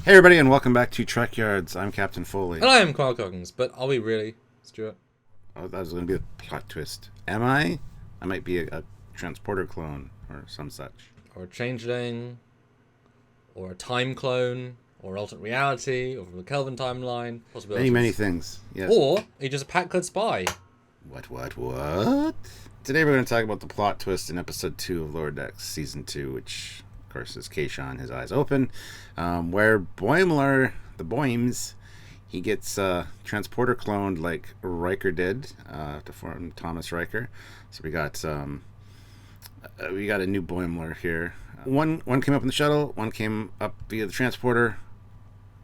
Hey everybody, and welcome back to Trekyards. I'm Captain Foley. And I am Carl Coggins, but are we really, Stuart? Oh, that was going to be a plot twist. Am I? I might be a transporter clone or some such. Or a changeling, or a time clone, or alternate reality, or from the Kelvin timeline. Possibilities. Many things. Yes. Or you're just a Packard spy. What? Today we're going to talk about the plot twist in episode 2 of Lower Decks Season 2, which, of course, is Kayshawn, his eyes open, where Boimler, the Boims, he gets transporter cloned like Riker did to form Thomas Riker. So we got a new Boimler here. One came up in the shuttle, one came up via the transporter,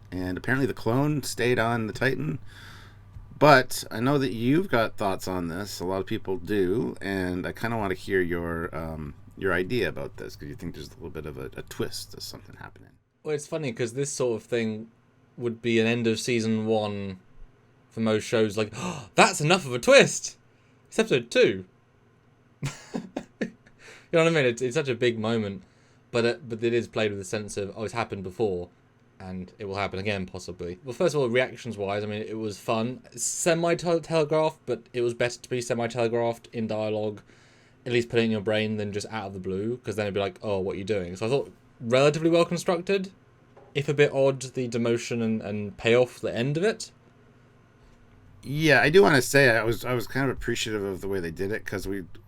and apparently the clone stayed on the Titan. But I know that you've got thoughts on this. A lot of people do, and I kind of want to hear your idea about this, because you think there's a little bit of a twist to something happening. Well, it's funny because this sort of thing would be an end of season 1 for most shows. Like, oh, that's enough of a twist. It's episode 2. You know what I mean? It's such a big moment, but it is played with the sense of, oh, it's happened before, and it will happen again, possibly. Well, first of all, reactions-wise, I mean, it was fun. Semi-telegraphed, but it was better to be semi-telegraphed in dialogue, at least put it in your brain, than just out of the blue, because then it'd be like, oh, what are you doing? So I thought, relatively well-constructed, if a bit odd, the demotion and payoff, the end of it. Yeah, I do want to say I was kind of appreciative of the way they did it, because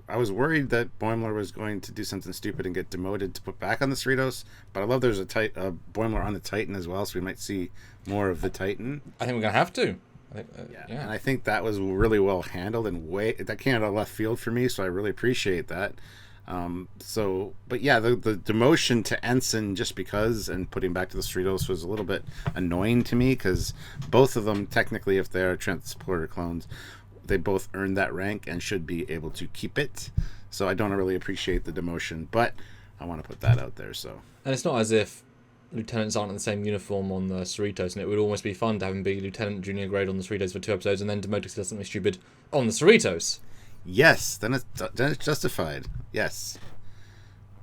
I was worried that Boimler was going to do something stupid and get demoted to put back on the Cerritos, but I love there's a Boimler on the Titan as well, so we might see more of the Titan. I think we're going to have to. Yeah, and I think that was really well handled and that came out of left field for me, so I really appreciate that. But yeah, the demotion to ensign just because and putting back to the Cerritos was a little bit annoying to me, because both of them, technically, if they're transporter clones, they both earned that rank and should be able to keep it. So I don't really appreciate the demotion, but I want to put that out there. So, and it's not as if lieutenants aren't in the same uniform on the Cerritos, and it would almost be fun to have him be lieutenant junior grade on the Cerritos for 2 episodes and then demoted to something stupid on the Cerritos. Yes, then it's justified. Yes.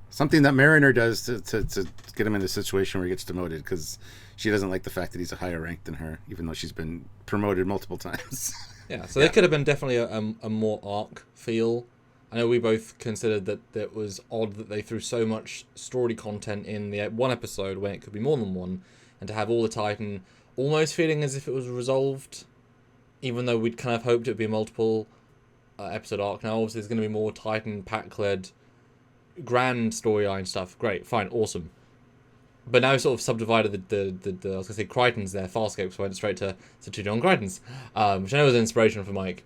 Something that Mariner does to get him in a situation where he gets demoted, because she doesn't like the fact that he's a higher rank than her, even though she's been promoted multiple times. Yeah, so there could have been definitely a more arc feel. I know we both considered that it was odd that they threw so much story content in the one episode when it could be more than one, and to have all the Titan almost feeling as if it was resolved, even though we'd kind of hoped it would be a multiple episode arc. Now, obviously, there's going to be more Titan pack-led grand storyline stuff. Great, fine, awesome. But now sort of subdivided the I was going to say Crichtons there, Farscape, so I went straight to two John Crichtons, which I know was an inspiration for Mike.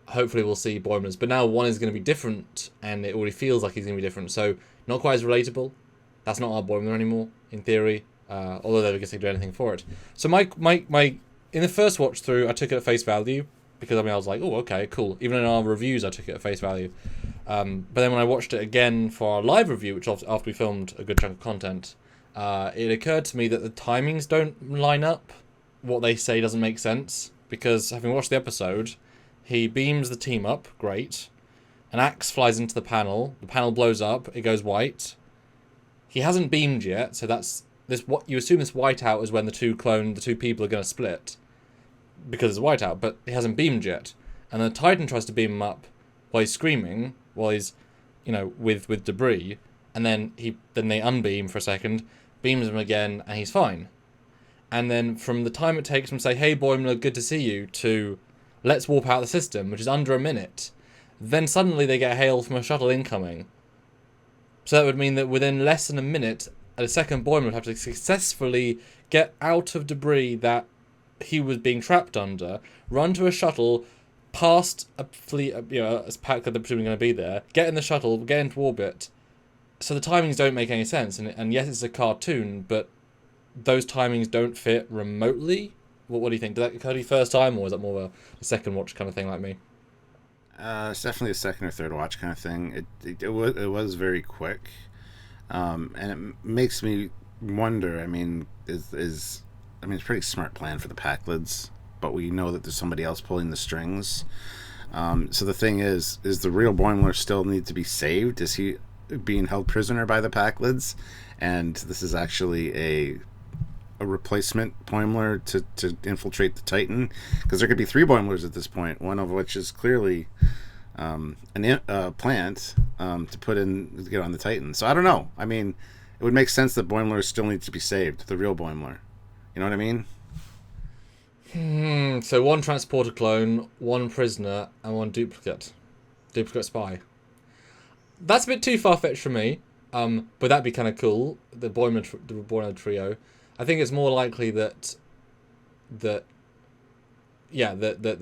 Hopefully we'll see Boimler's, but now one is going to be different, and it already feels like he's going to be different, so not quite as relatable. That's not our Boimler anymore, in theory, although they guess they do anything for it. So my in the first watch through, I took it at face value, because I was like, oh, okay, cool. Even in our reviews, I took it at face value. But then when I watched it again for our live review, which after we filmed a good chunk of content, it occurred to me that the timings don't line up. What they say doesn't make sense, because having watched the episode, he beams the team up, great. An axe flies into the panel blows up, it goes white. He hasn't beamed yet, so that's this. What you assume this whiteout is when the two people are going to split, because it's a whiteout, but he hasn't beamed yet. And the Titan tries to beam him up while he's screaming, while he's, with debris, and then they unbeam for a second, beams him again, and he's fine. And then from the time it takes him to say, hey Boimler, good to see you, to let's warp out the system, which is under a minute, then suddenly they get hail from a shuttle incoming. So that would mean that within less than a minute, a second Boimler would have to successfully get out of debris that he was being trapped under, run to a shuttle, past a fleet, a pack that they're presumably going to be there, get in the shuttle, get into orbit. So the timings don't make any sense, and yes, it's a cartoon, but those timings don't fit remotely. What do you think? Did that occur to you first time, or was that more of a second watch kind of thing like me? It's definitely a second or third watch kind of thing. It was very quick, and it makes me wonder. I mean, it's a pretty smart plan for the Packlids, but we know that there's somebody else pulling the strings. So the thing is the real Boimler still need to be saved? Is he being held prisoner by the Packlids? And this is actually a replacement Boimler to infiltrate the Titan, because there could be 3 Boimlers at this point, one of which is clearly a plant to put in to get on the Titan. So I don't know. I mean, it would make sense that Boimler still needs to be saved, the real Boimler. You know what I mean? So 1 transporter clone, 1 prisoner, and 1 duplicate spy. That's a bit too far-fetched for me, but that'd be kind of cool, the Boimler trio. I think it's more likely that the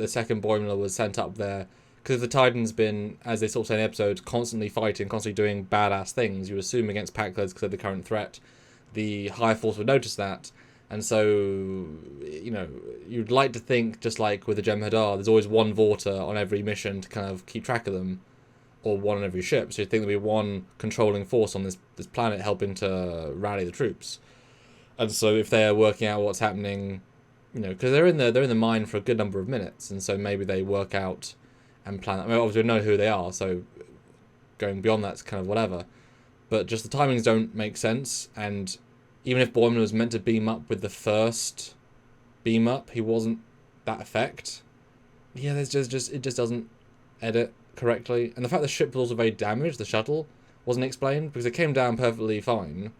second Boimler was sent up there, because the Titan's been, as they sort of say in the episode, constantly fighting, constantly doing badass things. You assume against Packleads because of the current threat. The higher force would notice that, and so, you know, you'd like to think, just like with the Jem'Hadar, there's always 1 Vorta on every mission to kind of keep track of them, or 1 on every ship. So you'd think there'd be 1 controlling force on this planet helping to rally the troops. And so if they're working out what's happening, you know, because they're in the mine for a good number of minutes, and so maybe they work out and plan. I mean, obviously we know who they are, so going beyond that's kind of whatever. But just the timings don't make sense, and even if Boimler was meant to beam up with the first beam up, he wasn't that effect. Yeah, it just doesn't edit correctly. And the fact the ship was also very damaged, the shuttle, wasn't explained, because it came down perfectly fine.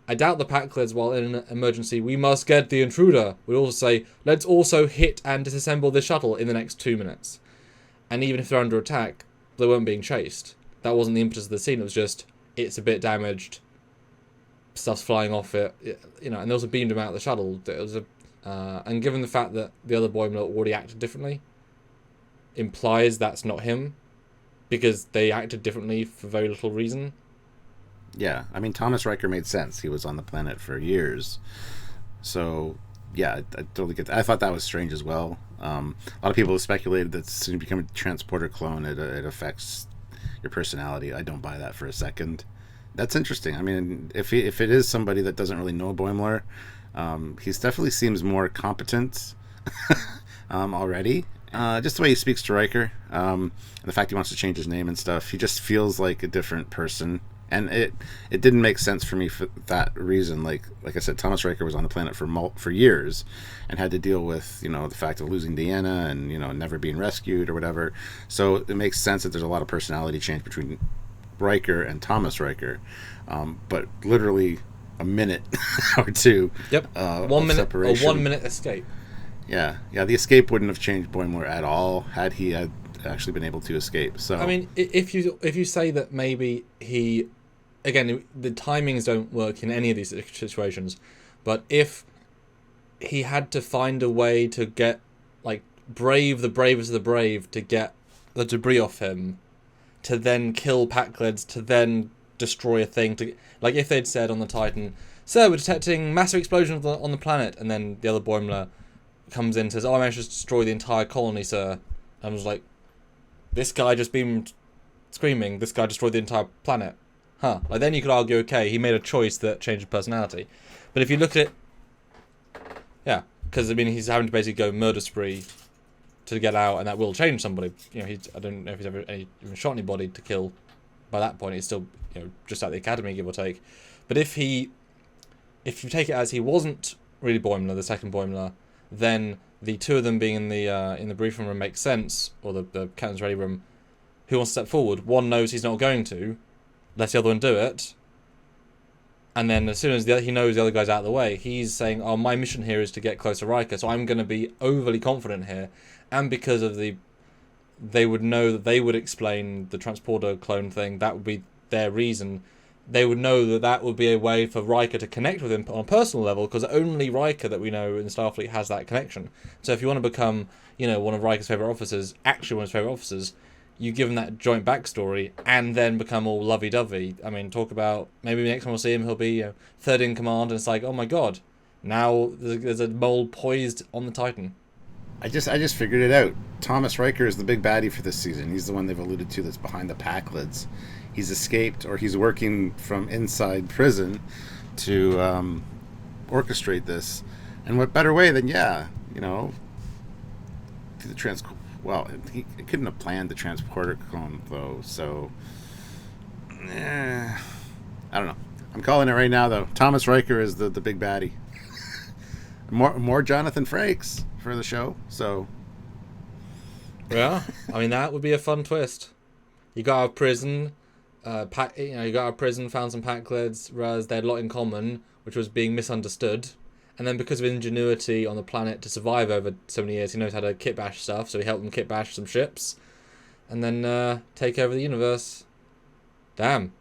I doubt the Packleads, while in an emergency, we must get the intruder, would also say, let's also hit and disassemble the shuttle in the next 2 minutes. And even if they're under attack, they weren't being chased. That wasn't the impetus of the scene, it was just, it's a bit damaged, stuff's flying off it, you know, and they also beamed him out of the shuttle. It was and given the fact that the other Boimler already acted differently, implies that's not him, because they acted differently for very little reason. Yeah, I mean, Thomas Riker made sense. He was on the planet for years. So, yeah, I totally get that. I thought that was strange as well. A lot of people have speculated that as soon as you become a transporter clone, it affects your personality. I don't buy that for a second. That's interesting. I mean, if it is somebody that doesn't really know Boimler, he definitely seems more competent already. Just the way he speaks to Riker, and the fact he wants to change his name and stuff, he just feels like a different person. And it didn't make sense for me for that reason. Like I said, Thomas Riker was on the planet for years, and had to deal with, you know, the fact of losing Deanna and, you know, never being rescued or whatever. So it makes sense that there's a lot of personality change between Riker and Thomas Riker, but literally a minute or 2. Yep. 1 minute separation. A 1 minute escape. Yeah. The escape wouldn't have changed Boimler at all had he had actually been able to escape. So I mean, if you say that maybe he, again, the timings don't work in any of these situations, but if he had to find a way to get, like, brave the bravest of the brave to get the debris off him, to then kill Packleads, to then destroy a thing, to, like, if they'd said on the Titan, sir, we're detecting massive explosions on the planet, and then the other Boimler comes in and says, oh, I managed to destroy the entire colony, sir. I was like, this guy just beamed screaming, this guy destroyed the entire planet. Huh. Like, then you could argue, okay, he made a choice that changed his personality. But if you look at it, yeah, because, I mean, he's having to basically go murder spree to get out, and that will change somebody. You know, I don't know if he's ever even shot anybody to kill. By that point, he's still, you know, just at the academy, give or take. But if you take it as he wasn't really Boimler, the second Boimler, then the 2 of them being in the briefing room makes sense, or the captain's ready room. Who wants to step forward? One knows he's not going to, let the other one do it, and then as soon as he knows the other guy's out of the way, he's saying, oh, my mission here is to get close to Riker, so I'm going to be overly confident here, and because of they would know that they would explain the transporter clone thing, that would be their reason. They would know that would be a way for Riker to connect with him on a personal level, because only Riker that we know in Starfleet has that connection. So if you want to become, you know, one of Riker's favourite officers, actually one of his favourite officers, you give him that joint backstory and then become all lovey-dovey. I mean, talk about, maybe next time we'll see him, he'll be, you know, third in command, and it's like, oh my god, now there's a mole poised on the Titan. I just figured it out. Thomas Riker is the big baddie for this season. He's the one they've alluded to that's behind the Packleads. He's escaped, or he's working from inside prison to orchestrate this. And what better way than, you know, well, he couldn't have planned the transporter clone, though, so I don't know. I'm calling it right now, though. Thomas Riker is the big baddie. More Jonathan Frakes for the show. So Yeah, I mean that would be a fun twist. You got out of prison, you got out of prison, found some Packlids, realized they had a lot in common, which was being misunderstood. And then because of ingenuity on the planet to survive over so many years, he knows how to kit bash stuff, so he helped them kit bash some ships. And then take over the universe. Damn.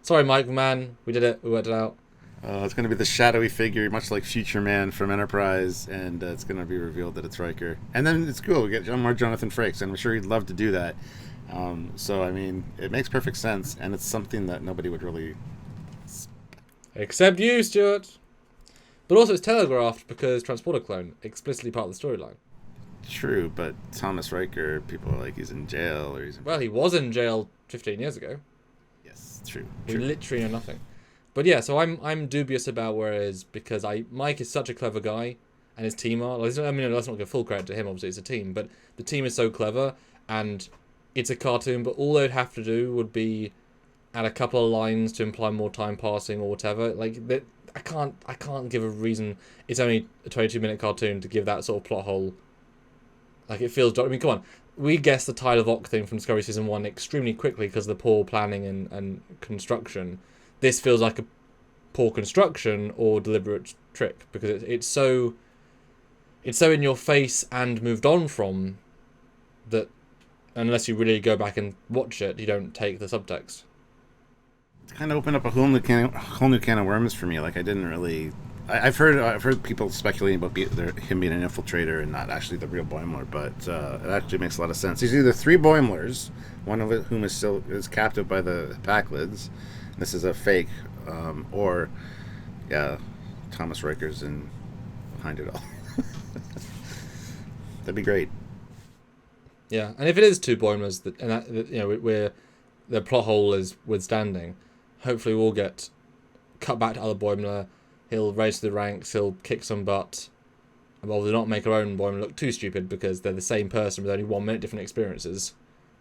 Sorry, Mike, man. We did it. We worked it out. it's going to be the shadowy figure, much like Future Man from Enterprise, and it's going to be revealed that it's Riker. And then it's cool. We get more Jonathan Frakes, and I'm sure he'd love to do that. So, I mean, it makes perfect sense, and it's something that nobody would really... Except you, Stuart. But also it's telegraphed because Transporter Clone, explicitly part of the storyline. True, but Thomas Riker, people are like he's in jail or he's in... Well, he was in jail 15 years ago. Yes, true. We literally know nothing. But yeah, so I'm dubious about where it is because Mike is such a clever guy and his team are. I mean, let's not give full credit to him, obviously it's a team, but the team is so clever and it's a cartoon, but all they'd have to do would be add a couple of lines to imply more time passing or whatever. Like, I can't give a reason. It's only a 22-minute cartoon to give that sort of plot hole. Like, it feels... I mean, come on. We guessed the Tide of Ock thing from Discovery Season 1 extremely quickly because of the poor planning and construction. This feels like a poor construction or deliberate trick because it's so in your face and moved on from that unless you really go back and watch it, you don't take the subtext. It's kind of opened up a whole new can of worms for me. Like, I didn't really... I've heard people speculating about him being an infiltrator and not actually the real Boimler, but it actually makes a lot of sense. There's either 3 Boimlers, one of whom is captive by the Packlids. This is a fake, or Thomas Riker's in behind it all. That'd be great. Yeah, and if it is 2 Boimlers, where the plot hole is withstanding, hopefully we'll get cut back to other Boimler. He'll raise to the ranks, he'll kick some butt. Well, they'll not make our own Boimler look too stupid because they're the same person with only 1 minute different experiences.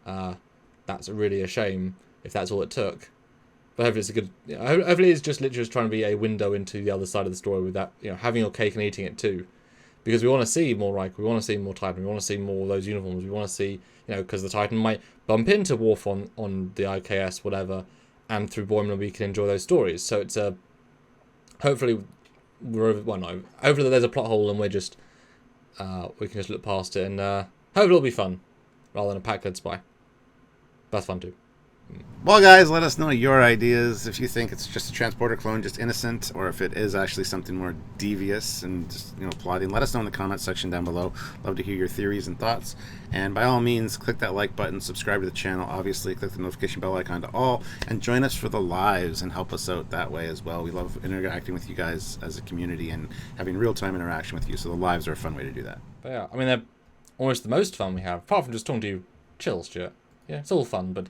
That's really a shame if that's all it took. But hopefully it's a good... hopefully it's just literally trying to be a window into the other side of the story with that, having your cake and eating it too. Because we want to see more Riker, we want to see more Titan, we want to see more of those uniforms, we want to see, because the Titan might bump into Worf on the IKS, whatever, and through Boimler we can enjoy those stories. So it's a... Hopefully, hopefully there's a plot hole and we can just look past it and hopefully it'll be fun rather than a Packard spy. That's fun too. Well, guys, let us know your ideas. If you think it's just a transporter clone, just innocent, or if it is actually something more devious and just plotting, let us know in the comments section down below. Love to hear your theories and thoughts. And by all means, click that like button, subscribe to the channel. Obviously, click the notification bell icon to all, and join us for the lives and help us out that way as well. We love interacting with you guys as a community and having real-time interaction with you. So the lives are a fun way to do that. But yeah, I mean they're almost the most fun we have, apart from just talking to you. Chill, Stuart. Yeah, it's all fun, but.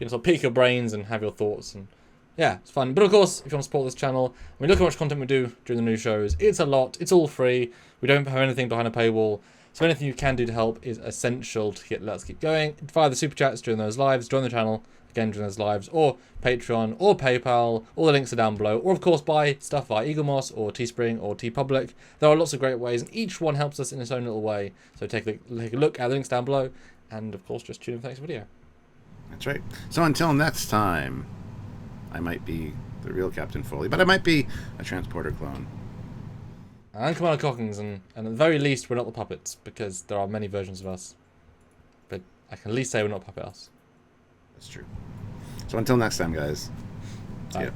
Sort of pick your brains and have your thoughts, and yeah, it's fun. But of course, if you want to support this channel, I mean, look how much content we do during the new shows. It's a lot. It's all free. We don't have anything behind a paywall. So anything you can do to help is essential to let us keep going. Via the super chats during those lives, join the channel again during those lives, or Patreon, or PayPal. All the links are down below. Or of course, buy stuff via Eaglemoss or Teespring or TeePublic. There are lots of great ways, and each one helps us in its own little way. So take a look at the links down below, and of course, just tune in for the next video. That's right. So until next time, I might be the real Captain Foley, but I might be a transporter clone. And Commander Cockings, and at the very least, we're not the puppets, because there are many versions of us. But I can at least say we're not puppet us. That's true. So until next time, guys. See ya.